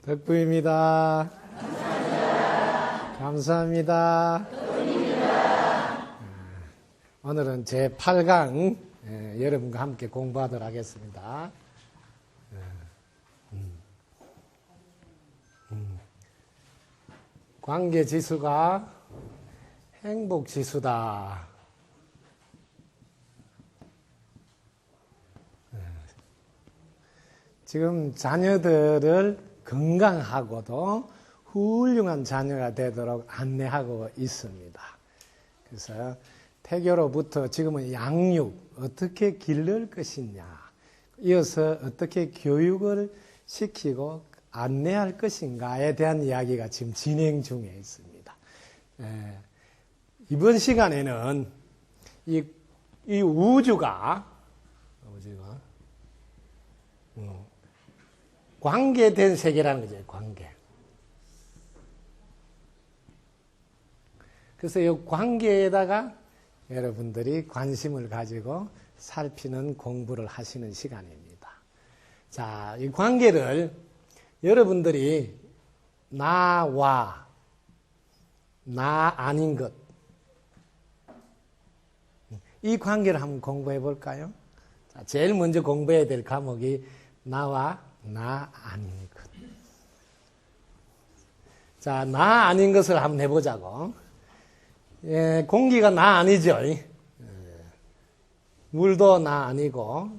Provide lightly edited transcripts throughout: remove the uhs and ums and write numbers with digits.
덕부입니다. 감사합니다. 오늘은 제8강 여러분과 함께 공부하도록 하겠습니다. 관계지수가 행복지수다. 지금 자녀들을 건강하고도 훌륭한 자녀가 되도록 안내하고 있습니다. 그래서 태교로부터 지금은 양육, 어떻게 기를 것이냐, 이어서 어떻게 교육을 시키고 안내할 것인가에 대한 이야기가 지금 진행 중에 있습니다. 이번 시간에는 이 우주가 관계된 세계라는 거죠. 관계. 그래서 이 관계에다가 여러분들이 관심을 가지고 살피는 공부를 하시는 시간입니다. 자, 이 관계를 여러분들이 나와 나 아닌 것, 이 관계를 한번 공부해 볼까요? 자, 제일 먼저 공부해야 될 과목이 나와 나 아닌 것. 자, 나 아닌 것을 한번 해보자고. 공기가 나 아니죠. 물도 나 아니고,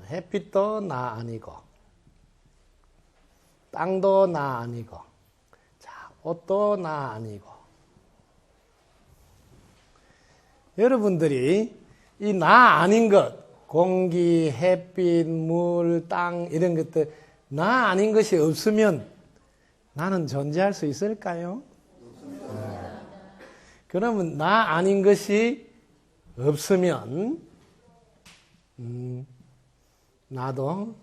햇빛도 나 아니고, 땅도 나 아니고, 자, 옷도 나 아니고. 여러분들이 이 나 아닌 것, 공기, 햇빛, 물, 땅 이런 것들 나 아닌 것이 없으면 나는 존재할 수 있을까요? 그러면 나 아닌 것이 없으면 나도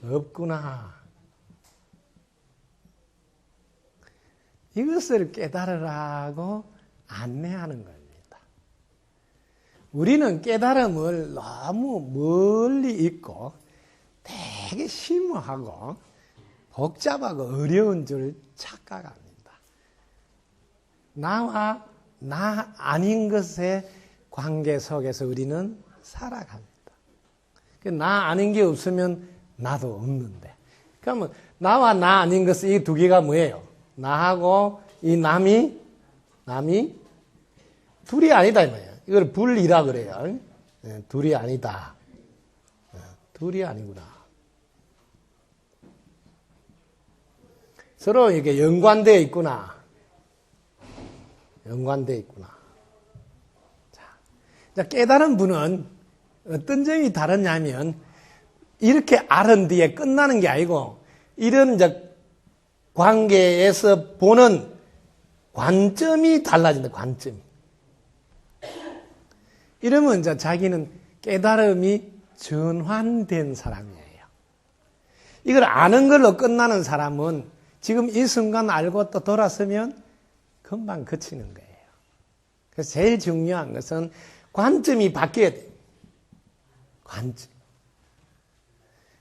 없구나. 이것을 깨달으라고 안내하는 겁니다. 우리는 깨달음을 너무 멀리 있고 되게 심오하고 복잡하고 어려운 줄 착각합니다. 나와 나 아닌 것의 관계 속에서 우리는 살아갑니다. 나 아닌 게 없으면 나도 없는데. 그러면 나와 나 아닌 것은 이 두 개가 뭐예요? 나하고 이 남이 둘이 아니다 이 말이에요. 이걸 분리라 그래요. 둘이 아니다. 둘이 아니구나. 서로 이렇게 연관되어 있구나. 연관되어 있구나. 자, 깨달은 분은 어떤 점이 다르냐면 이렇게 알은 뒤에 끝나는 게 아니고 이런 이제 관계에서 보는 관점이 달라진다. 관점이. 이러면 이제 자기는 깨달음이 전환된 사람이에요. 이걸 아는 걸로 끝나는 사람은 지금 이 순간 알고 또 돌아서면 금방 그치는 거예요. 그래서 제일 중요한 것은 관점이 바뀌어야 돼요.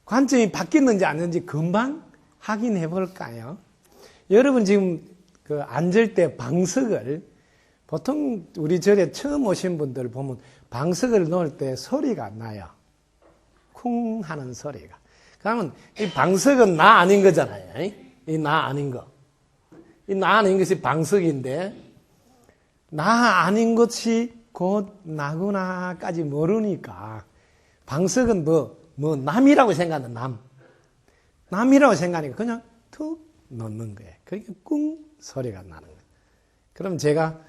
관점이 바뀌었는지 안 했는지 금방 확인해 볼까요? 여러분 지금 앉을 때 방석을 보통 우리 절에 처음 오신 분들 보면 방석을 놓을 때 소리가 나요. 쿵 하는 소리가. 그러면 이 방석은 나 아닌 거잖아요. 이 나 아닌 거. 이 나 아닌 것이 방석인데 나 아닌 것이 곧 나구나까지 모르니까 방석은 뭐 남이라고 생각하는 남이라고 생각하니까 그냥 툭 놓는 거예요. 그러니까 꿍 소리가 나는 거예요. 그럼 제가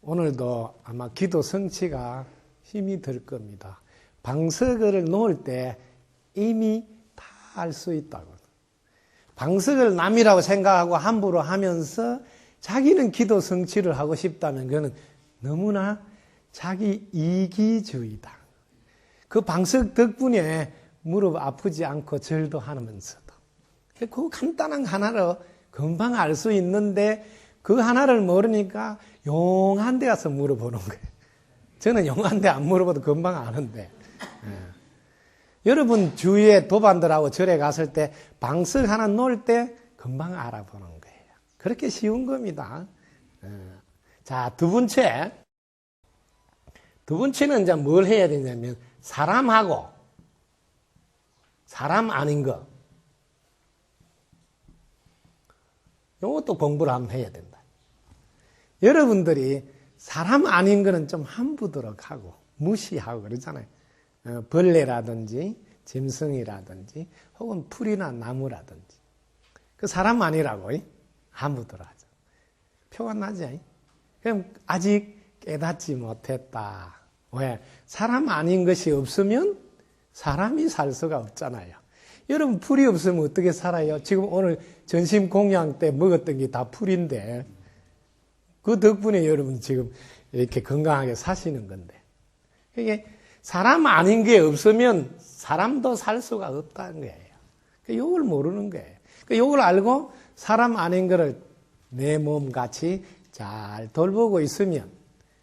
오늘도 아마 기도 성취가 힘이 들 겁니다. 방석을 놓을 때 이미 다 알 수 있다고. 방석을 남이라고 생각하고 함부로 하면서 자기는 기도 성취를 하고 싶다면 그거는 너무나 자기 이기주의다. 그 방석 덕분에 무릎 아프지 않고 절도 하면서도 그 간단한 하나로 금방 알 수 있는데 그 하나를 모르니까 용한 데 가서 물어보는 거예요. 저는 용한 데 안 물어봐도 금방 아는데. 여러분 주위에 도반들하고 절에 갔을 때 방석 하나 놓을 때 금방 알아보는 거예요. 그렇게 쉬운 겁니다. 자, 두 번째는 이제 뭘 해야 되냐면 사람하고 사람 아닌 거. 이것도 공부를 한번 해야 된다. 여러분들이 사람 아닌 거는 좀 함부도록 하고 무시하고 그러잖아요. 벌레라든지 짐승이라든지 혹은 풀이나 나무라든지 그 사람 아니라고 함부도록 하죠. 표가 나지? 그럼 아직 깨닫지 못했다. 왜? 사람 아닌 것이 없으면 사람이 살 수가 없잖아요. 여러분 풀이 없으면 어떻게 살아요? 지금 오늘 전심 공양 때 먹었던 게 다 풀인데 그 덕분에 여러분 지금 이렇게 건강하게 사시는 건데 이게 사람 아닌 게 없으면 사람도 살 수가 없다는 거예요. 이걸 모르는 거예요. 이걸 알고 사람 아닌 거를 내 몸같이 잘 돌보고 있으면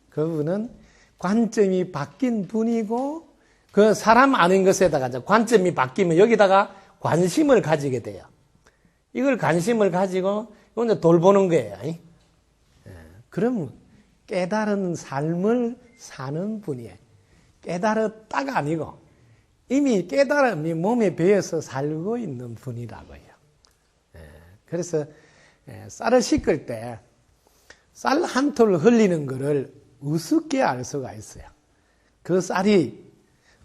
그분은 관점이 바뀐 분이고 그 사람 아닌 것에다가 관점이 바뀌면 여기다가 관심을 가지게 돼요. 이걸 관심을 가지고 이제 돌보는 거예요. 그러면 깨달은 삶을 사는 분이에요. 깨달았다가 아니고 이미 깨달음이 몸에 배어서 살고 있는 분이라고요. 그래서 쌀을 씻을 때 쌀 한 톨 흘리는 것을 우습게 알 수가 있어요. 그 쌀이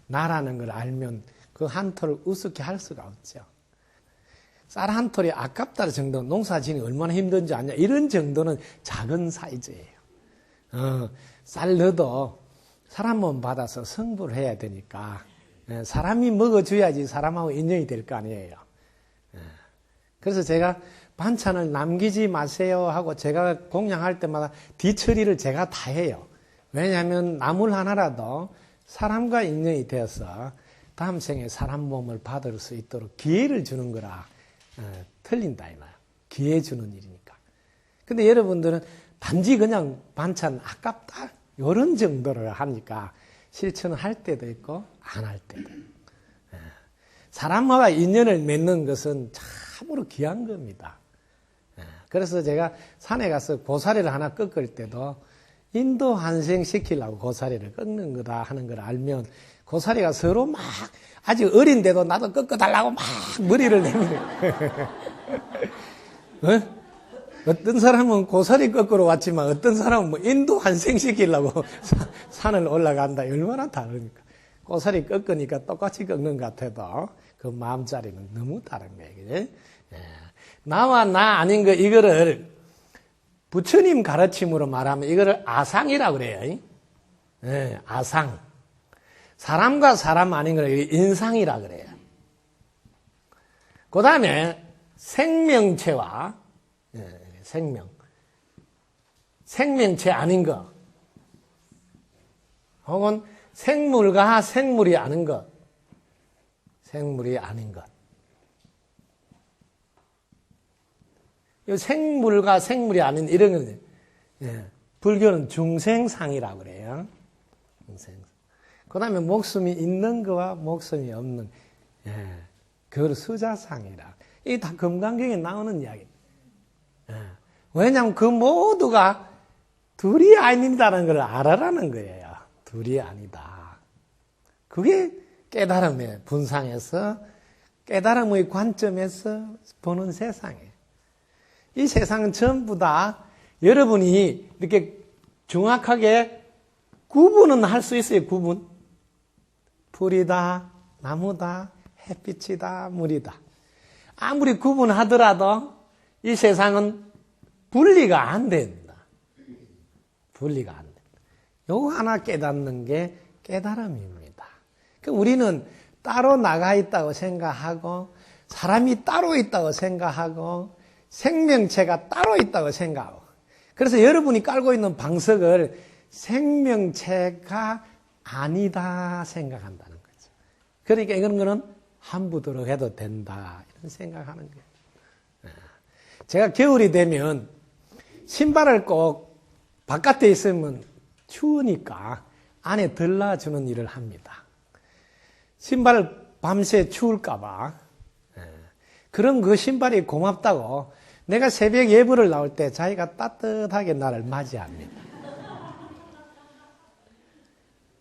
나라는 걸 알면 그 한 톨을 우습게 할 수가 없죠. 쌀 한 톨이 아깝다는 정도, 농사짓는 얼마나 힘든지 아냐, 이런 정도는 작은 사이즈예요. 쌀 넣어도 사람 몸 받아서 성불을 해야 되니까 사람이 먹어줘야지 사람하고 인연이 될 거 아니에요. 그래서 제가 반찬을 남기지 마세요 하고 제가 공양할 때마다 뒤처리를 제가 다 해요. 왜냐하면 나물 하나라도 사람과 인연이 되어서 다음 생에 사람 몸을 받을 수 있도록 기회를 주는 거라 틀린다 이 말. 기회 주는 일이니까. 근데 여러분들은 단지 그냥 반찬 아깝다 이런 정도를 하니까 실천을 할 때도 있고 안 할 때도. 사람과 인연을 맺는 것은 참으로 귀한 겁니다. 그래서 제가 산에 가서 고사리를 하나 꺾을 때도 인도 환생시키려고 고사리를 꺾는 거다 하는 걸 알면 고사리가 서로 막 아직 어린데도 나도 꺾어달라고 막 머리를 내밀어요. 어떤 사람은 고사리 꺾으러 왔지만 어떤 사람은 뭐 인도 환생시키려고 산을 올라간다. 얼마나 다르니까. 고사리 꺾으니까 똑같이 꺾는 것 같아도 그 마음자리는 너무 다른 거예요. 그죠? 나와 나 아닌 거 이거를 부처님 가르침으로 말하면 이거를 아상이라고 그래요. 아상. 사람과 사람 아닌 걸 인상이라고 그래요. 그 다음에 생명체와 생명체 아닌 것 혹은 생물과 생물이 아닌 것 생물이 아닌 것 이 생물과 생물이 아닌 이런 거는 불교는 중생상이라고 그래요. 중생상. 그 다음에 목숨이 있는 거와 목숨이 없는 그걸 수자상이라. 이게 다 금강경에 나오는 이야기입니다. 왜냐하면 그 모두가 둘이 아닌다는 걸 알아라는 거예요. 둘이 아니다. 그게 깨달음의 분상에서 깨달음의 관점에서 보는 세상이에요. 이 세상은 전부 다 여러분이 이렇게 정확하게 구분은 할 수 있어요. 구분. 풀이다, 나무다, 햇빛이다, 물이다. 아무리 구분하더라도 이 세상은 분리가 안 된다. 분리가 안 된다. 요거 하나 깨닫는 게 깨달음입니다. 우리는 따로 나가 있다고 생각하고 사람이 따로 있다고 생각하고 생명체가 따로 있다고 생각하고 그래서 여러분이 깔고 있는 방석을 생명체가 아니다 생각한다는 거죠. 그러니까 이런 거는 함부도록 해도 된다 이런 생각하는 거예요. 제가 겨울이 되면 신발을 꼭 바깥에 있으면 추우니까 안에 들러주는 일을 합니다. 신발을 밤새 추울까봐. 그럼 그 신발이 고맙다고 내가 새벽 예불을 나올 때 자기가 따뜻하게 나를 맞이합니다.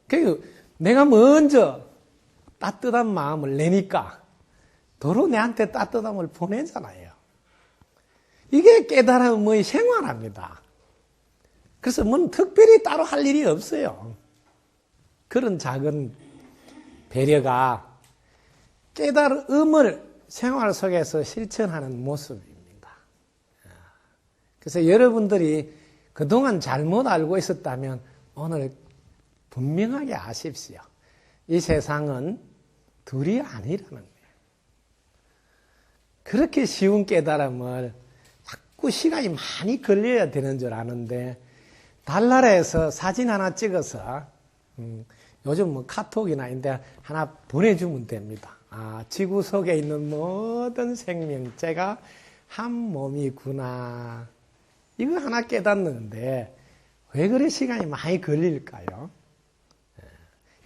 그리고 내가 먼저 따뜻한 마음을 내니까 도로 내한테 따뜻함을 보내잖아요. 이게 깨달음의 생활합니다. 그래서 뭐 특별히 따로 할 일이 없어요. 그런 작은 배려가 깨달음을 생활 속에서 실천하는 모습입니다. 그래서 여러분들이 그동안 잘못 알고 있었다면 오늘 분명하게 아십시오. 이 세상은 둘이 아니라는 거예요. 그렇게 쉬운 깨달음을 자꾸 시간이 많이 걸려야 되는 줄 아는데 달나라에서 사진 하나 찍어서 요즘 뭐 카톡이나 인데 하나 보내주면 됩니다. 지구 속에 있는 모든 생명체가 한 몸이구나. 이거 하나 깨닫는데 왜 그래 시간이 많이 걸릴까요?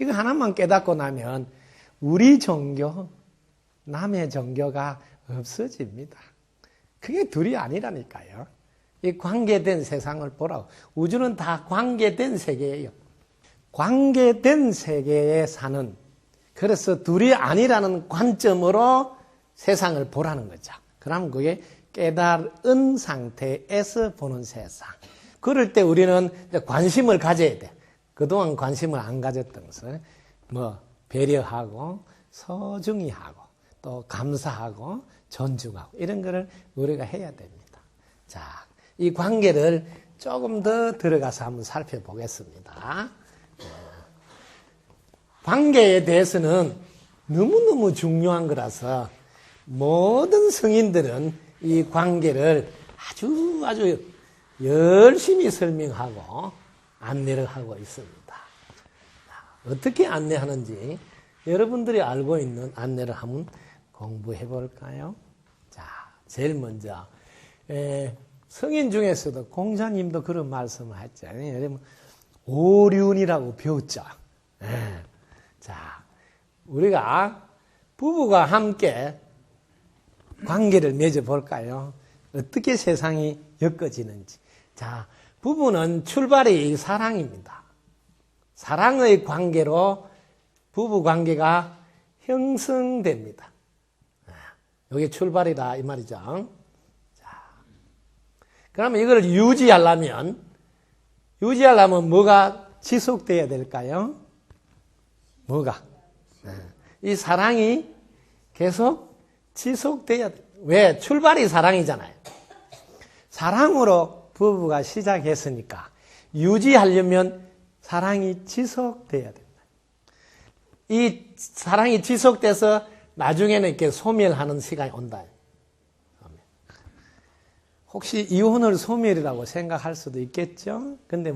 이거 하나만 깨닫고 나면 우리 종교, 남의 종교가 없어집니다. 그게 둘이 아니라니까요. 이 관계된 세상을 보라고. 우주는 다 관계된 세계예요. 관계된 세계에 사는, 그래서 둘이 아니라는 관점으로 세상을 보라는 거죠. 그럼 그게 깨달은 상태에서 보는 세상. 그럴 때 우리는 관심을 가져야 돼. 그동안 관심을 안 가졌던 것을 배려하고 소중히 하고 또 감사하고 존중하고 이런 거를 우리가 해야 됩니다. 자, 이 관계를 조금 더 들어가서 한번 살펴보겠습니다. 관계에 대해서는 너무너무 중요한 거라서 모든 성인들은 이 관계를 아주 열심히 설명하고 안내를 하고 있습니다. 어떻게 안내하는지 여러분들이 알고 있는 안내를 한번 공부해 볼까요? 자, 제일 먼저 성인 중에서도 공자님도 그런 말씀을 했잖아요. 여러분 오륜이라고 배웠죠. 자, 우리가 부부가 함께 관계를 맺어볼까요? 어떻게 세상이 엮어지는지. 자, 부부는 출발이 사랑입니다. 사랑의 관계로 부부 관계가 형성됩니다. 이게 출발이다 이 말이죠. 자, 그러면 이걸 유지하려면 뭐가 지속돼야 될까요? 뭐가? 이 사랑이 계속 지속돼야 돼. 왜? 출발이 사랑이잖아요. 사랑으로 부부가 시작했으니까 유지하려면 사랑이 지속돼야 된다. 이 사랑이 지속돼서 나중에는 이렇게 소멸하는 시간이 온다. 혹시 이혼을 소멸이라고 생각할 수도 있겠죠? 근데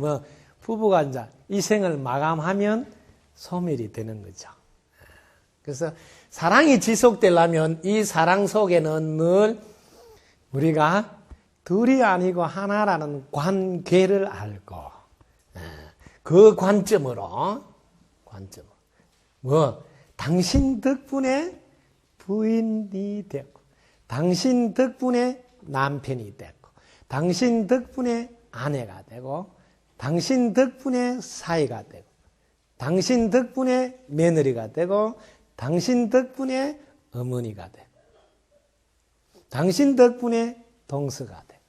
부부가 이제 이 생을 마감하면 소멸이 되는 거죠. 그래서 사랑이 지속되려면 이 사랑 속에는 늘 우리가 둘이 아니고 하나라는 관계를 알고 그 관점으로 당신 덕분에 부인이 됐고 당신 덕분에 남편이 됐고 당신 덕분에 아내가 되고 당신 덕분에 사위가 되고 당신 덕분에 며느리가 되고 당신 덕분에 어머니가 되고 당신 덕분에 동서가 되고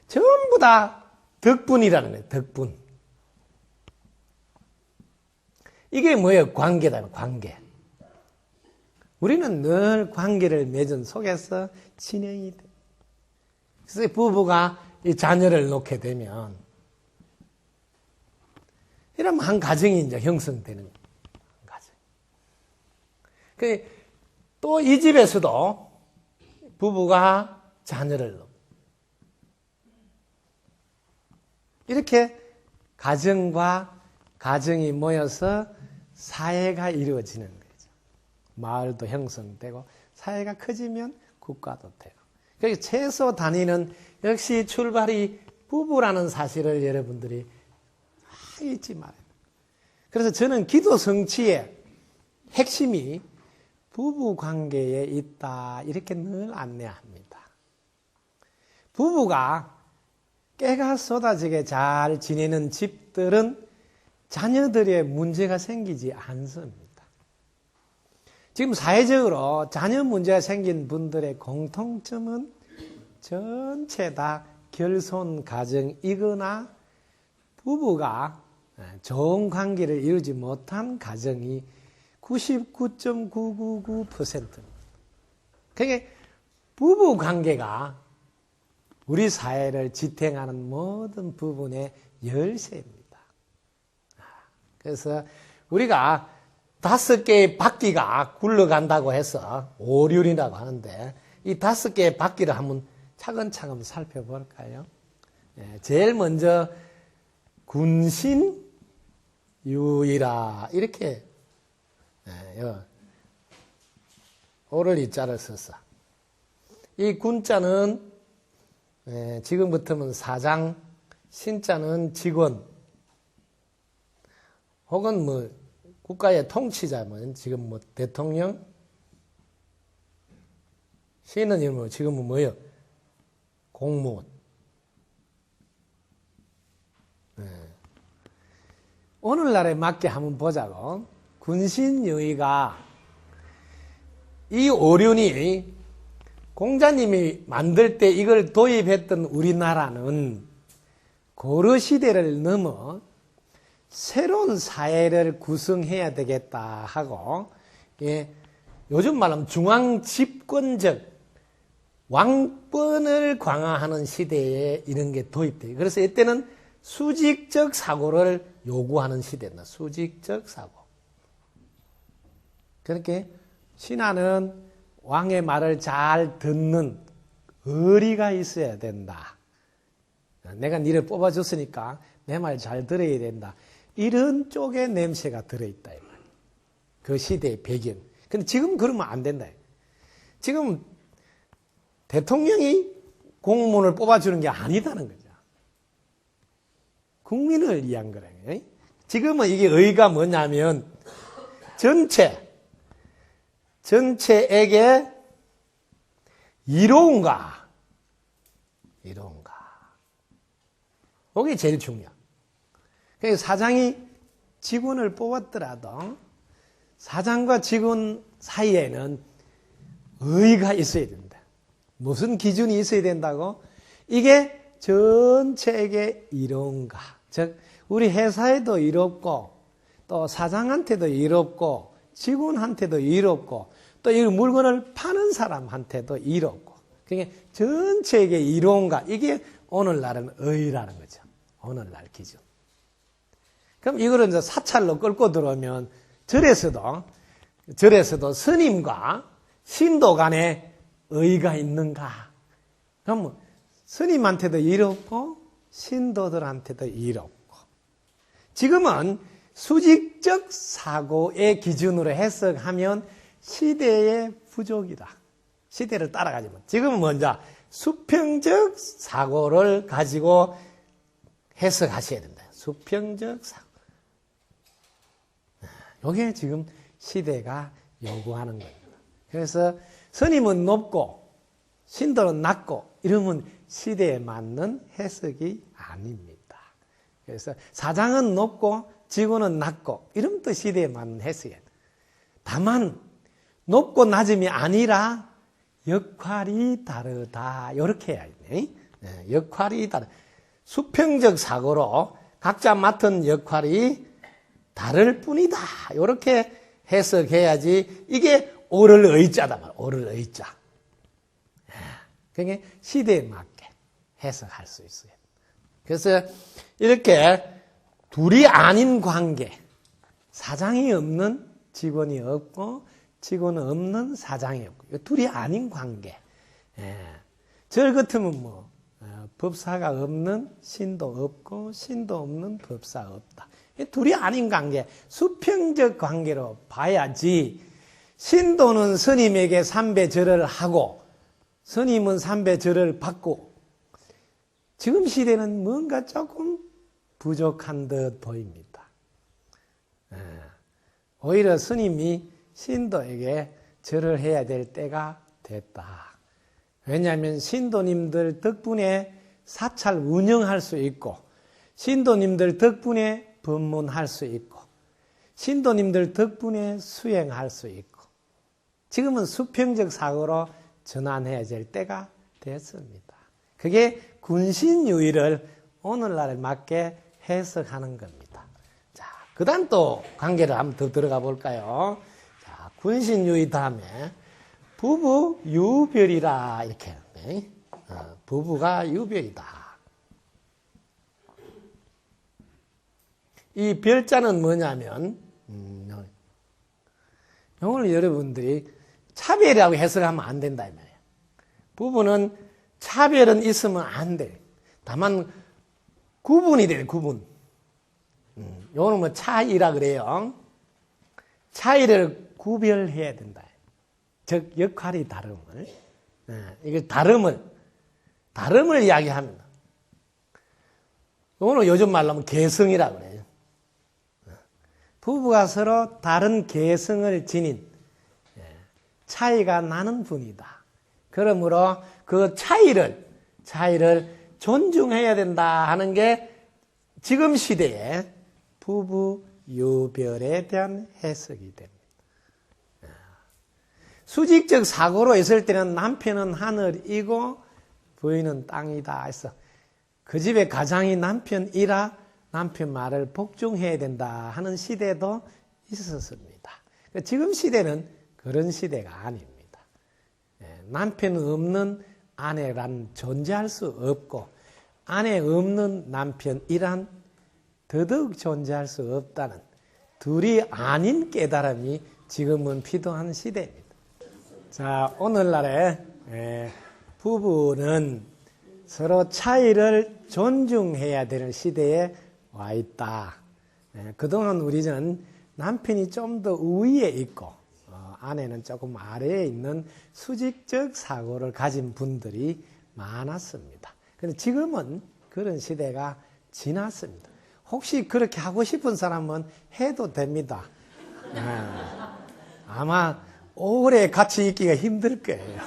전부 다 덕분이라는 거예요. 덕분. 이게 뭐예요? 관계다. 관계. 우리는 늘 관계를 맺은 속에서 진행이 돼. 그래서 부부가 이 자녀를 놓게 되면 이러면 한 가정이 이제 형성되는 가정. 또 이 집에서도 부부가 자녀를 놓고 이렇게 가정과 가정이 모여서 사회가 이루어지는 거죠. 마을도 형성되고 사회가 커지면 국가도 되고. 그러니까 최소 단위는 역시 출발이 부부라는 사실을 여러분들이 잊지 말아요. 그래서 저는 기도 성취의 핵심이 부부 관계에 있다. 이렇게 늘 안내합니다. 부부가 깨가 쏟아지게 잘 지내는 집들은 자녀들의 문제가 생기지 않습니다. 지금 사회적으로 자녀 문제가 생긴 분들의 공통점은 전체 다 결손 가정이거나 부부가 좋은 관계를 이루지 못한 가정이 99.999%입니다. 그러니까 부부 관계가 우리 사회를 지탱하는 모든 부분의 열쇠입니다. 그래서 우리가 5개의 바퀴가 굴러간다고 해서 오륜이라고 하는데 이 5개의 바퀴를 한번 차근차근 살펴볼까요? 제일 먼저 군신유의라 이렇게 오를 이자를 써서 이 군자는 지금부터는 사장, 신자는 직원 혹은 뭐 국가의 통치자면 지금 뭐 대통령, 신은 뭐 지금은 뭐예요? 공무원. 오늘날에 맞게 한번 보자고. 군신유의가 이 오륜이 공자님이 만들 때 이걸 도입했던 우리나라는 고려시대를 넘어 새로운 사회를 구성해야 되겠다 하고, 요즘 말하면 중앙집권적 왕권을 강화하는 시대에 이런 게 도입돼요. 그래서 이때는 수직적 사고를 요구하는 시대다. 수직적 사고. 그렇게 신하는 왕의 말을 잘 듣는 의리가 있어야 된다. 내가 니를 뽑아줬으니까 내 말 잘 들어야 된다. 이런 쪽의 냄새가 들어있다. 그 시대의 배경. 근데 지금 그러면 안 된다. 지금 대통령이 공무원을 뽑아주는 게 아니다는 거죠. 국민을 위한 거라요. 지금은 이게 의의가 뭐냐면 전체에게 이로운가. 그게 제일 중요해. 그래서 사장이 직원을 뽑았더라도 사장과 직원 사이에는 의의가 있어야 된다. 무슨 기준이 있어야 된다고? 이게 전체에게 이로운가. 즉 우리 회사에도 이롭고 또 사장한테도 이롭고 직원한테도 이롭고 또 이 물건을 파는 사람한테도 이롭고 그게 전체에게 이로운가. 이게 오늘날은 의의라는 거죠. 오늘날 기준. 그럼 이거를 이제 사찰로 끌고 들어오면 절에서도 스님과 신도 간에 의의가 있는가? 그럼 스님한테도 이롭고 신도들한테도 이롭고. 지금은 수직적 사고의 기준으로 해석하면 시대의 부족이다. 시대를 따라가지 못. 지금은 먼저 수평적 사고를 가지고 해석하셔야 된다. 수평적 사고. 이게 지금 시대가 요구하는 겁니다. 그래서 스님은 높고 신도는 낮고 이러면 시대에 맞는 해석이 아닙니다. 그래서 사장은 높고 직원은 낮고 이러면 또 시대에 맞는 해석이에요. 다만 높고 낮음이 아니라 역할이 다르다. 이렇게 해야 돼. 역할이 다르다. 수평적 사고로 각자 맡은 역할이 다를 뿐이다. 이렇게 해석해야지 이게 오를 의자다 말. 오를 의자. 그게 시대에 맞게 해석할 수 있어요. 그래서 이렇게 둘이 아닌 관계, 사장이 없는 직원이 없고 직원은 없는 사장이 없고 둘이 아닌 관계. 저 같으면 법사가 없는 신도 없고 신도 없는 법사 없다. 둘이 아닌 관계, 수평적 관계로 봐야지. 신도는 스님에게 삼배절을 하고 스님은 삼배절을 받고 지금 시대는 뭔가 조금 부족한 듯 보입니다. 오히려 스님이 신도에게 절을 해야 될 때가 됐다. 왜냐하면 신도님들 덕분에 사찰 운영할 수 있고, 신도님들 덕분에 법문할 수 있고, 신도님들 덕분에 수행할 수 있고, 지금은 수평적 사고로 전환해야 될 때가 됐습니다. 그게 군신유의를 오늘날에 맞게 해석하는 겁니다. 자, 그 다음 또 관계를 한번 더 들어가 볼까요? 자, 군신유의 다음에 부부 유별이라 이렇게 하는데, 부부가 유별이다. 이 별자는 뭐냐면, 오늘 여러분들이 차별이라고 해석하면 안 된다 이 말이에요. 부부는 차별은 있으면 안 돼. 다만 구분이 돼요. 구분. 요거는 뭐 차이라 그래요. 차이를 구별해야 된다. 즉 역할이 다름을. 이걸 다름을 이야기합니다. 요거는 요즘 말로 하면 개성이라 그래요. 부부가 서로 다른 개성을 지닌 차이가 나는 분이다. 그러므로 그 차이를 존중해야 된다 하는 게 지금 시대의 부부 유별에 대한 해석이 됩니다. 수직적 사고로 했을 때는 남편은 하늘이고 부인은 땅이다 해서 그 집의 가장이 남편이라 남편 말을 복종해야 된다 하는 시대도 있었습니다. 지금 시대는 그런 시대가 아닙니다. 남편 없는 아내란 존재할 수 없고 아내 없는 남편이란 더더욱 존재할 수 없다는 둘이 아닌 깨달음이 지금은 필요한 시대입니다. 자, 오늘날에 부부는 서로 차이를 존중해야 되는 시대에 와 있다. 그동안 우리는 남편이 좀 더 위에 있고 아내는 조금 아래에 있는 수직적 사고를 가진 분들이 많았습니다. 그런데 지금은 그런 시대가 지났습니다. 혹시 그렇게 하고 싶은 사람은 해도 됩니다. 아마 오래 같이 있기가 힘들 거예요.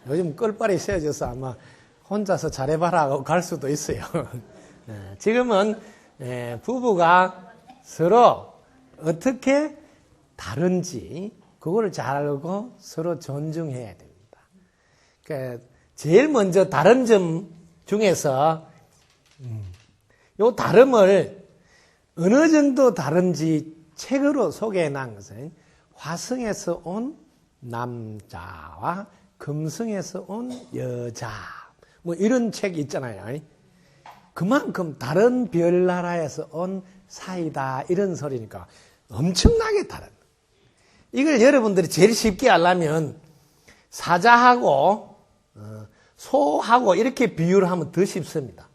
요즘 껄빨이 세워져서 아마 혼자서 잘해봐라 하고 갈 수도 있어요. 지금은 부부가 서로 어떻게 다른지 그거를 잘 알고 서로 존중해야 됩니다. 그러니까 제일 먼저 다른 점 중에서 이 다름을 어느 정도 다른지 책으로 소개해 놓은 것은 화성에서 온 남자와 금성에서 온 여자 뭐 이런 책이 있잖아요. 그만큼 다른 별나라에서 온 사이다 이런 소리니까 엄청나게 다른. 이걸 여러분들이 제일 쉽게 알려면 사자하고 소하고 이렇게 비유를 하면 더 쉽습니다.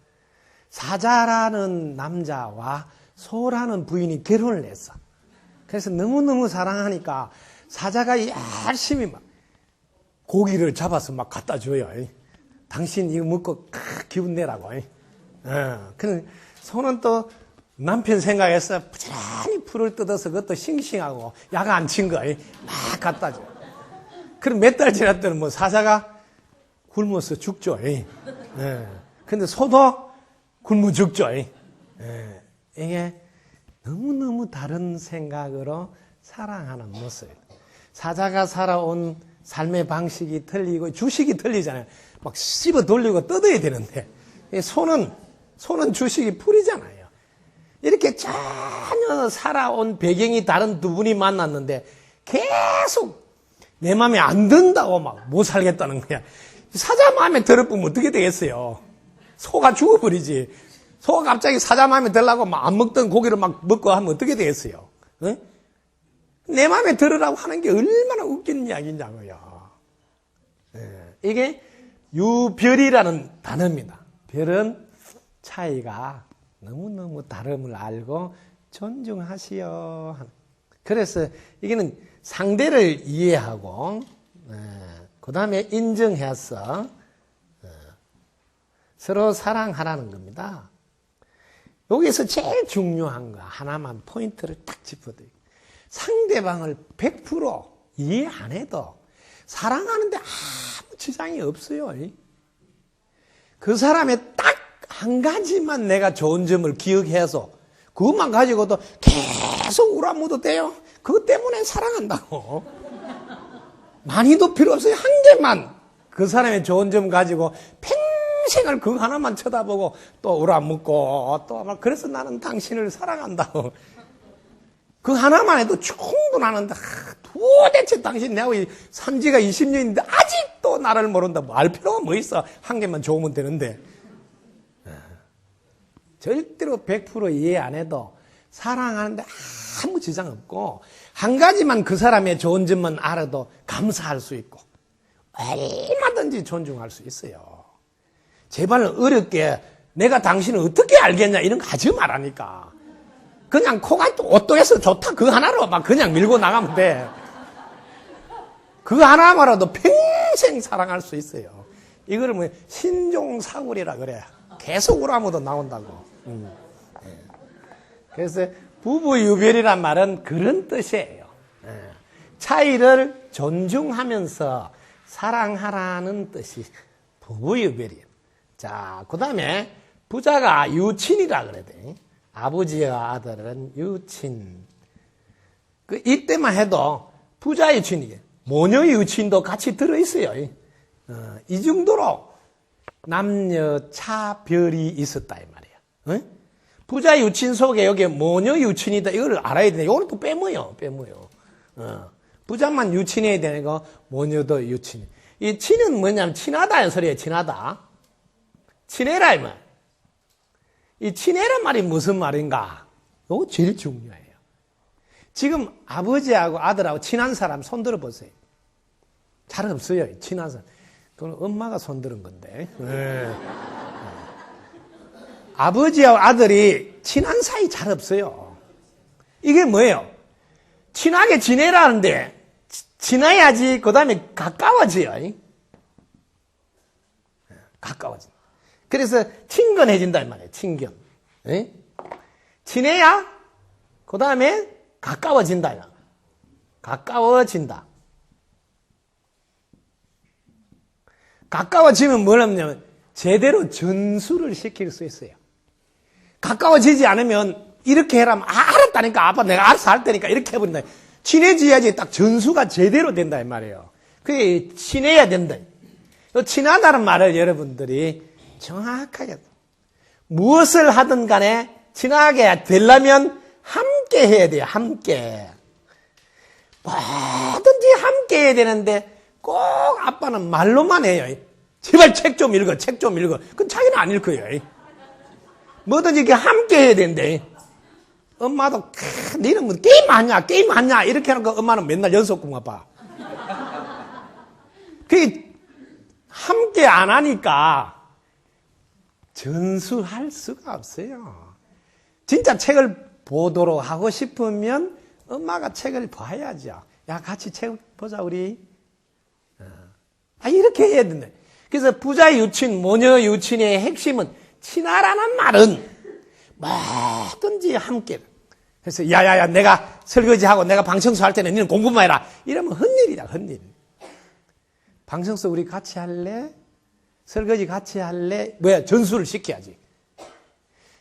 사자라는 남자와 소라는 부인이 결혼을 했어. 그래서 너무너무 사랑하니까 사자가 열심히 막 고기를 잡아서 막 갖다 줘요. 당신 이거 먹고 기분 내라고. 근데 소는 또 남편 생각해서 부지런히 풀을 뜯어서 그것도 싱싱하고 약 안 친 거 막 갖다 줘. 그럼 몇 달 지났더니 뭐 사자가 굶어서 죽죠. 근데 소도 굶어 죽죠. 이게 너무너무 다른 생각으로 사랑하는 모습. 사자가 살아온 삶의 방식이 틀리고 주식이 틀리잖아요. 막 씹어 돌리고 뜯어야 되는데 소는 주식이 풀이잖아요. 이렇게 전혀 살아온 배경이 다른 두 분이 만났는데 계속 내 마음에 안 든다고 막 못 살겠다는 거야. 사자 마음에 들어보면 어떻게 되겠어요? 소가 죽어버리지. 소가 갑자기 사자 마음에 들라고 막 안 먹던 고기를 막 먹고 하면 어떻게 되겠어요? 내 마음에 들으라고 하는 게 얼마나 웃기는 이야기냐고요. 이게 유별이라는 단어입니다. 별은 차이가 너무너무 다름을 알고 존중하시오. 그래서 이게는 상대를 이해하고 그 다음에 인정해서 서로 사랑하라는 겁니다. 여기서 제일 중요한 거 하나만 포인트를 딱 짚어드릴게요. 상대방을 100% 이해 안 해도 사랑하는데 아무 지장이 없어요. 그 사람의 딱 한 가지만 내가 좋은 점을 기억해서 그것만 가지고도 계속 울어묻어도 돼요. 그것 때문에 사랑한다고. 많이도 필요 없어요. 한 개만 그 사람의 좋은 점 가지고 평생을 그거 하나만 쳐다보고 또 울어묻고 또 막 그래서 나는 당신을 사랑한다고. 그 하나만 해도 충분하는데 도대체 당신 내하고 산 지가 20년인데 아직도 나를 모른다. 뭐 알 필요가 뭐 있어. 한 개만 좋으면 되는데. 절대로 100% 이해 안 해도 사랑하는데 아무 지장 없고 한 가지만 그 사람의 좋은 점만 알아도 감사할 수 있고 얼마든지 존중할 수 있어요. 제발 어렵게 내가 당신을 어떻게 알겠냐 이런 거 하지 말라니까. 그냥 코가 오똑해서 좋다 그 하나로 막 그냥 밀고 나가면 돼. 그 하나만으로도 평생 사랑할 수 있어요. 이걸 뭐 신종사굴이라 그래. 계속 울어묻어 나온다고. 그래서 부부유별이란 말은 그런 뜻이에요. 차이를 존중하면서 사랑하라는 뜻이 부부유별이에요. 자, 그 다음에 부자가 유친이라 그래야 돼. 아버지와 아들은 유친. 이때만 해도 부자 유친이에요. 모녀 유친도 같이 들어있어요. 이 정도로 남녀 차별이 있었다 이 말이에요. 부자 유친 속에 여기 모녀 유친이다 이걸 알아야 되네. 이걸 또 빼모요. 부자만 유친해야 되는 거 모녀도 유친. 이 친은 뭐냐면 친하다는 소리예요. 친하다. 친해라 이 말. 이 친해란 말이 무슨 말인가? 이거 제일 중요해요. 지금 아버지하고 아들하고 친한 사람 손 들어보세요. 잘 없어요. 친한 사람. 그건 엄마가 손들은 건데. 아버지하고 아들이 친한 사이 잘 없어요. 이게 뭐예요? 친하게 지내라는데 지나야지 그 다음에 가까워져요. 가까워져. 그래서 친근해진다 이 말이에요. 친견. 친해야 그 다음에 가까워진다. 가까워진다. 가까워지면 뭘 하냐면 제대로 전수를 시킬 수 있어요. 가까워지지 않으면 이렇게 해라면 알았다니까 아빠 내가 알아서 할 테니까 이렇게 해버린다. 친해져야지 딱 전수가 제대로 된다 이 말이에요. 그게 친해야 된다. 친하다는 말을 여러분들이 정확하게 무엇을 하든 간에 친하게 되려면 함께 해야 돼요. 함께. 뭐든지 함께 해야 되는데 꼭 아빠는 말로만 해요. 제발 책 좀 읽어. 책 좀 읽어. 그건 자기는 안 읽어요. 뭐든지 이렇게 함께 해야 된대. 엄마도 너는 뭐 게임 하냐 이렇게 하는 거 엄마는 맨날 연속궁 아빠. 그게 함께 안 하니까 전수할 수가 없어요. 진짜 책을 보도록 하고 싶으면 엄마가 책을 봐야죠. 야 같이 책 보자 우리. 이렇게 해야 된다. 그래서 부자 유친, 모녀 유친의 핵심은 친하라는 말은 뭐든지 함께. 그래서 야야야 내가 설거지하고 내가 방청소 할 때는 너는 공부만 해라. 이러면 헛일이다 헛일. 방청소 우리 같이 할래? 설거지 같이 할래? 뭐야 전수를 시켜야지.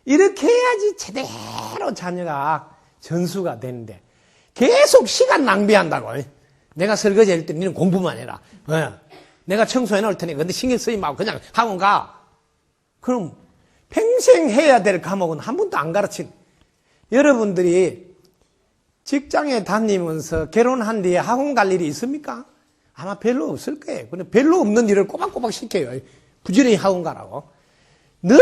이렇게 해야지 제대로 자녀가 전수가 되는데 계속 시간 낭비한다고. 내가 설거지 할 때 너는 공부만 해라. 내가 청소해 놓을 테니 근데 신경 쓰지 말고 그냥 학원 가. 그럼 평생 해야 될 과목은 한 번도 안 가르친. 여러분들이 직장에 다니면서 결혼한 뒤에 학원 갈 일이 있습니까? 아마 별로 없을 거예요. 근데 별로 없는 일을 꼬박꼬박 시켜요. 부지런히 학원 가라고. 늘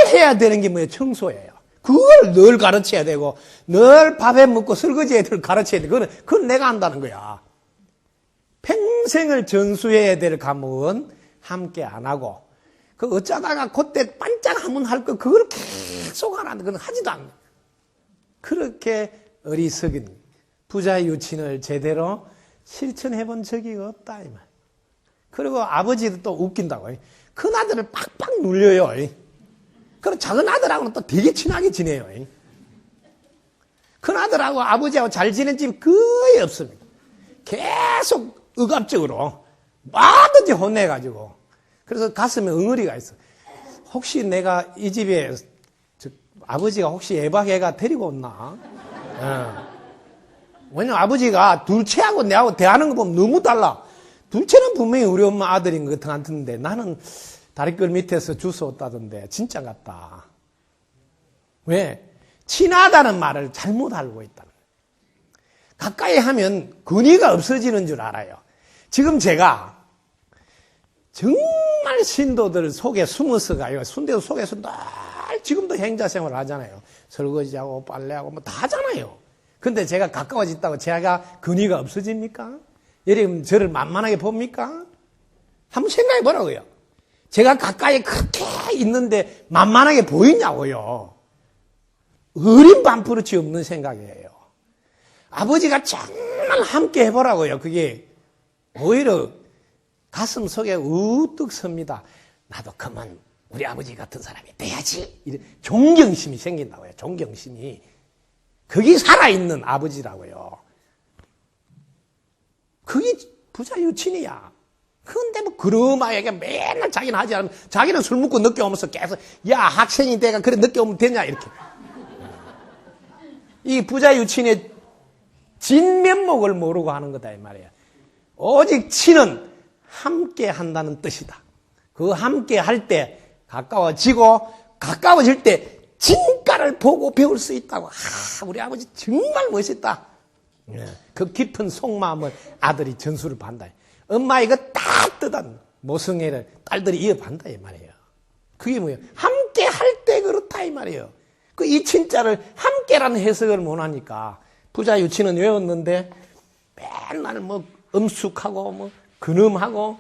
해야 되는 게 뭐예요? 청소예요. 그걸 늘 가르쳐야 되고 늘 밥에 먹고 설거지 애들 가르쳐야 돼. 그건 내가 한다는 거야. 평생을 전수해야 될 과목은 함께 안 하고 그 어쩌다가 그때 반짝 한번 할 거 그걸 계속 하라는데 그건 하지도 않는 거야. 그렇게 어리석은 부자 유친을 제대로 실천해 본 적이 없다 이 말. 그리고 아버지도 또 웃긴다고. 큰 아들을 빡빡 눌려요. 그리고 작은 아들하고는 또 되게 친하게 지내요. 큰 아들하고 아버지하고 잘 지낸 집이 거의 없습니다. 계속 억압적으로 뭐든지 혼내가지고. 그래서 가슴에 엉어리가 있어. 혹시 내가 이 집에 아버지가 혹시 예박애가 데리고 온나? 왜냐면 아버지가 둘째하고 내하고 대하는 거 보면 너무 달라. 둘째는 분명히 우리 엄마 아들인 것 같은데 나는 다리끌 밑에서 주워왔다던데 진짜 같다. 왜? 친하다는 말을 잘못 알고 있다는 거예요. 가까이 하면 근위가 없어지는 줄 알아요. 지금 제가 정말 신도들 속에 숨어서 가요. 순대도 속에서 늘 지금도 행자 생활을 하잖아요. 설거지하고 빨래하고 뭐 다 하잖아요. 근데 제가 가까워졌다고 제가 근위가 없어집니까? 여러분 저를 만만하게 봅니까? 한번 생각해 보라고요. 제가 가까이 그렇게 있는데 만만하게 보이냐고요. 어린 반푸르치 없는 생각이에요. 아버지가 정말 함께 해보라고요. 그게 오히려 가슴 속에 우뚝 섭니다. 나도 그만 우리 아버지 같은 사람이 돼야지. 이런 존경심이 생긴다고요. 존경심이. 그게 살아있는 아버지라고요. 그게 부자 유친이야. 그런데 뭐 그러마에게 맨날 자기는 하지 않으면 자기는 술 먹고 늦게 오면서 계속 야 학생이 내가 그래 늦게 오면 되냐 이렇게. 이 부자 유친의 진면목을 모르고 하는 거다 이 말이야. 오직 친은 함께 한다는 뜻이다. 그 함께 할 때 가까워지고 가까워질 때 진가를 보고 배울 수 있다고. 우리 아버지 정말 멋있다. 그 깊은 속마음을 아들이 전수를 받는다. 엄마 이거 따뜻한 모성애를 딸들이 이어받는다 이 말이에요. 그게 뭐예요? 함께 할 때 그렇다 이 말이에요. 그 이 친자를 함께라는 해석을 못하니까 부자 유치는 외웠는데 맨날 뭐 엄숙하고 뭐 근엄하고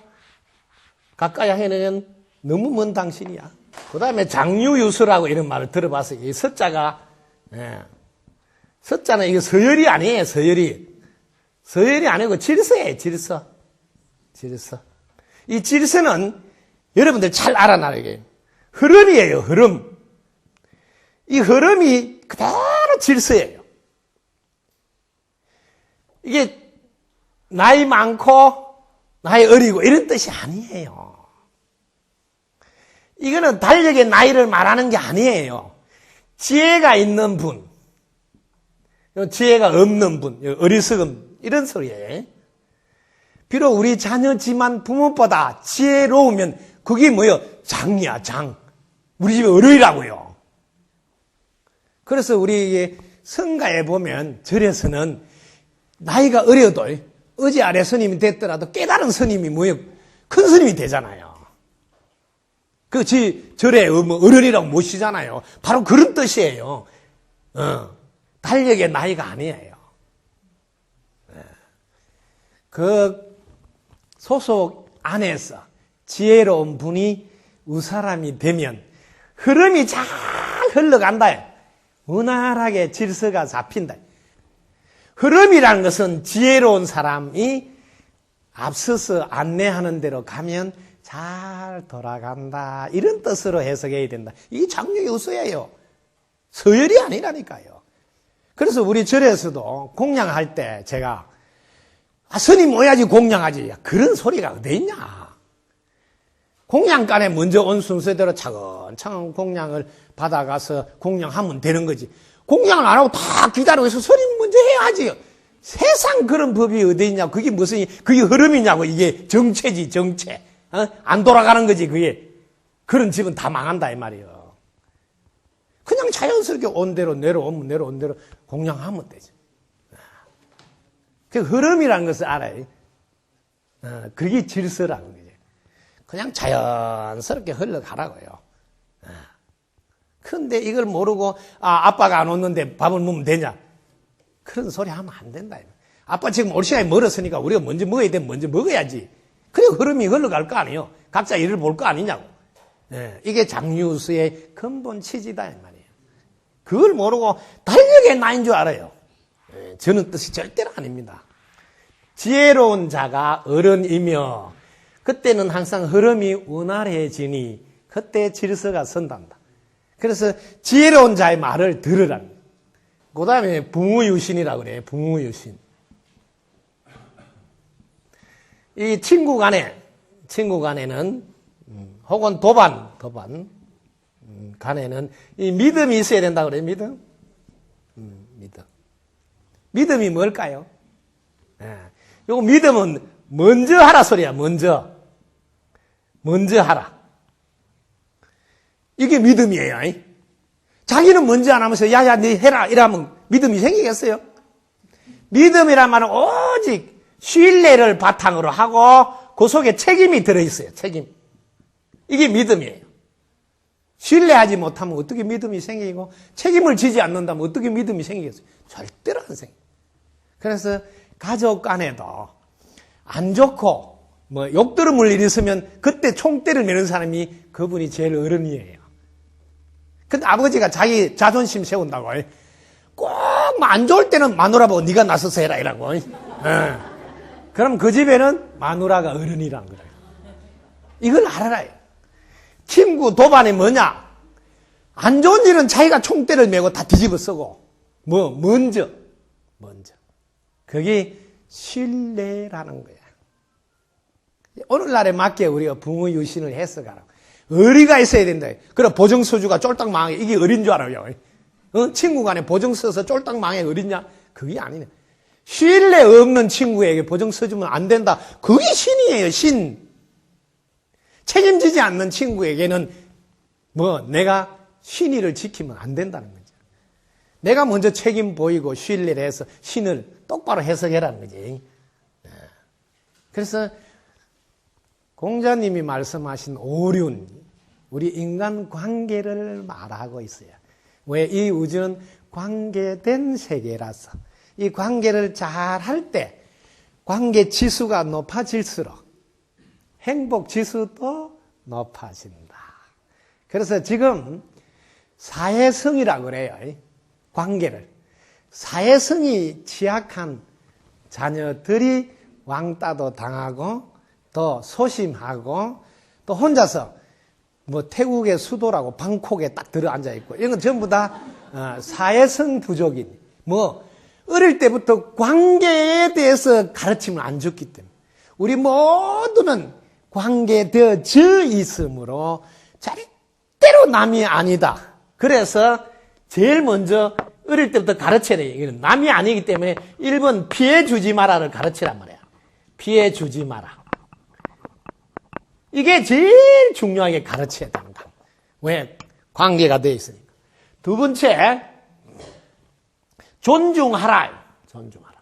가까이 하면 너무 먼 당신이야. 그 다음에 장유유서라고 이런 말을 들어봤어요. 이 서자가 서자는 이거 서열이 아니에요. 서열이 아니고 질서예요. 질서. 이 질서는 여러분들 잘 알아놔야 돼요. 흐름이에요. 흐름. 이 흐름이 그대로 질서예요. 이게 나이 많고 나이 어리고 이런 뜻이 아니에요. 이거는 달력의 나이를 말하는 게 아니에요. 지혜가 있는 분, 지혜가 없는 분, 어리석은 이런 소리예요. 비록 우리 자녀지만 부모보다 지혜로우면 그게 뭐예요? 장이야, 장. 우리 집에 어른이라고요. 그래서 우리 성가에 보면 절에서는 나이가 어려도 어제 아래 스님이 됐더라도 깨달은 스님이 뭐예요? 큰 스님이 되잖아요. 그 절에 어른이라고 모시잖아요. 바로 그런 뜻이에요. 달력의 나이가 아니에요. 그 소속 안에서 지혜로운 분이 우사람이 되면 흐름이 잘 흘러간다. 원활하게 질서가 잡힌다. 흐름이라는 것은 지혜로운 사람이 앞서서 안내하는 대로 가면 잘 돌아간다. 이런 뜻으로 해석해야 된다. 이게 장유유서예요. 서열이 아니라니까요. 그래서 우리 절에서도 공양할 때 제가 스님 오야지 공양하지. 그런 소리가 어디 있냐. 공양간에 먼저 온 순서대로 차근차근 공양을 받아가서 공양하면 되는 거지. 공양을 안 하고 다 기다리고 있어. 스님 먼저 해야지. 세상 그런 법이 어디 있냐고. 그게 무슨, 그게 흐름이냐고. 이게 정체지, 정체. 안 돌아가는 거지, 그게. 그런 집은 다 망한다, 이 말이에요. 그냥 자연스럽게 온 대로 내려오면 내려온 대로 공양하면 되죠. 그 흐름이라는 것을 알아요. 그게 질서라는 거죠. 그냥 자연스럽게 흘러가라고요. 그런데 이걸 모르고, 아빠가 안 오는데 밥을 먹으면 되냐? 그런 소리 하면 안 된다. 아빠 지금 올 시간이 멀었으니까 우리가 먼저 먹어야 되면 먼저 먹어야지. 그래 흐름이 흘러갈 거 아니에요. 각자 일을 볼 거 아니냐고. 이게 장유수의 근본 취지다 이 말이에요. 그걸 모르고 달력의 나인 줄 알아요. 저는 뜻이 절대로 아닙니다. 지혜로운 자가 어른이며 그때는 항상 흐름이 원활해지니 그때 질서가 선단다. 그래서 지혜로운 자의 말을 들으라는. 그 다음에 붕우유신이라고 그래요. 붕우유신. 이 친구 간에는, 혹은 도반 간에는 이 믿음이 있어야 된다고 그래요, 믿음. 믿음. 믿음이 뭘까요? 요거 믿음은 먼저 하라 소리야, 먼저 하라. 이게 믿음이에요. 자기는 먼저 안 하면서 야야 네 해라 이러면 믿음이 생기겠어요? 믿음이란 말은 오직 신뢰를 바탕으로 하고 그 속에 책임이 들어있어요. 책임. 이게 믿음이에요. 신뢰하지 못하면 어떻게 믿음이 생기고 책임을 지지 않는다면 어떻게 믿음이 생기겠어요? 절대로 안 생겨요. 그래서 가족 간에도 안 좋고 욕들음을 일이 있으면 그때 총대를 매는 사람이 그분이 제일 어른이에요. 근데 아버지가 자기 자존심 세운다고 꼭 안 좋을 때는 마누라보고 네가 나서서 해라 이라고. 그럼 그 집에는 마누라가 어른이란 거예요. 이걸 알아라. 친구 도반이 뭐냐? 안 좋은 일은 자기가 총대를 메고 다 뒤집어 쓰고 먼저 그게 신뢰라는 거야. 오늘날에 맞게 우리가 부모 유신을 해석하라고. 의리가 있어야 된다. 그래 보증서주가 쫄딱 망해. 이게 의리인 줄 알아요. 친구 간에 보증 써서 쫄딱 망해 의리냐? 그게 아니네. 신뢰 없는 친구에게 보증 써주면 안 된다. 그게 신이에요, 신. 책임지지 않는 친구에게는 내가 신의를 지키면 안 된다는 거죠. 내가 먼저 책임 보이고 신뢰를 해서 신을 똑바로 해석해라는 거지. 그래서 공자님이 말씀하신 오륜, 우리 인간 관계를 말하고 있어요. 왜? 이 우주는 관계된 세계라서 이 관계를 잘 할 때 관계 지수가 높아질수록 행복 지수도 높아진다. 그래서 지금 사회성이라고 그래요. 관계를. 사회성이 취약한 자녀들이 왕따도 당하고 또 소심하고 또 혼자서 태국의 수도라고 방콕에 딱 들어앉아 있고 이런 건 전부 다 사회성 부족인 어릴 때부터 관계에 대해서 가르침을 안 줬기 때문에 우리 모두는 관계되어져 있으므로 절대로 남이 아니다. 그래서 제일 먼저 어릴 때부터 가르쳐야 돼요. 이건 남이 아니기 때문에 1번 피해 주지 마라를 가르치란 말이야. 피해 주지 마라. 이게 제일 중요하게 가르쳐야 된다. 왜? 관계가 되어 있으니까. 두 번째, 존중하라. 존중하라.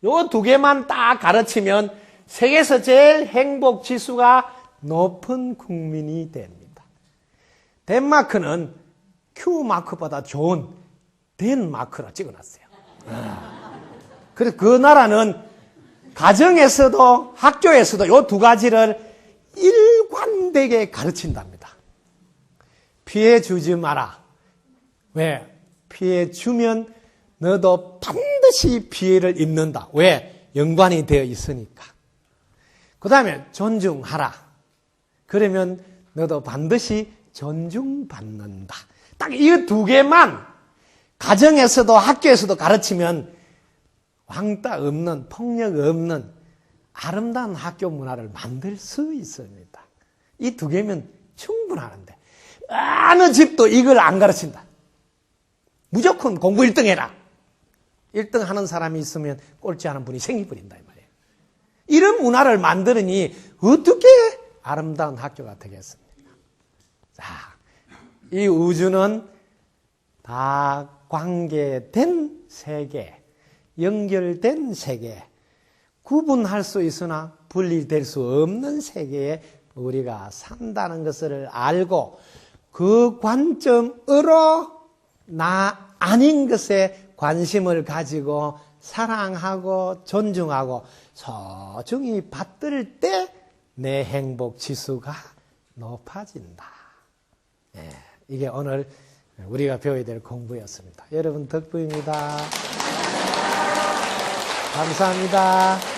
요 두 개만 딱 가르치면 세계에서 제일 행복 지수가 높은 국민이 됩니다. 덴마크는 Q 마크보다 좋은 덴마크라 찍어놨어요. 그래서 그 나라는 가정에서도 학교에서도 이 두 가지를 일관되게 가르친답니다. 피해 주지 마라. 왜? 피해 주면 너도 반드시 피해를 입는다. 왜? 연관이 되어 있으니까. 그 다음에 존중하라. 그러면 너도 반드시 존중받는다. 딱 이 두 개만 가정에서도 학교에서도 가르치면 왕따 없는, 폭력 없는 아름다운 학교 문화를 만들 수 있습니다. 이 두 개면 충분하는데 어느 집도 이걸 안 가르친다. 무조건 공부 1등 해라. 1등 하는 사람이 있으면 꼴찌하는 분이 생기버린다 이 말이에요. 이런 문화를 만드느니 어떻게 아름다운 학교가 되겠습니까? 자, 이 우주는 다 관계된 세계, 연결된 세계, 구분할 수 있으나 분리될 수 없는 세계에 우리가 산다는 것을 알고 그 관점으로 나 아닌 것에 관심을 가지고 사랑하고 존중하고 소중히 받들 때 내 행복 지수가 높아진다. 이게 오늘 우리가 배워야 될 공부였습니다. 여러분 덕분입니다. 감사합니다.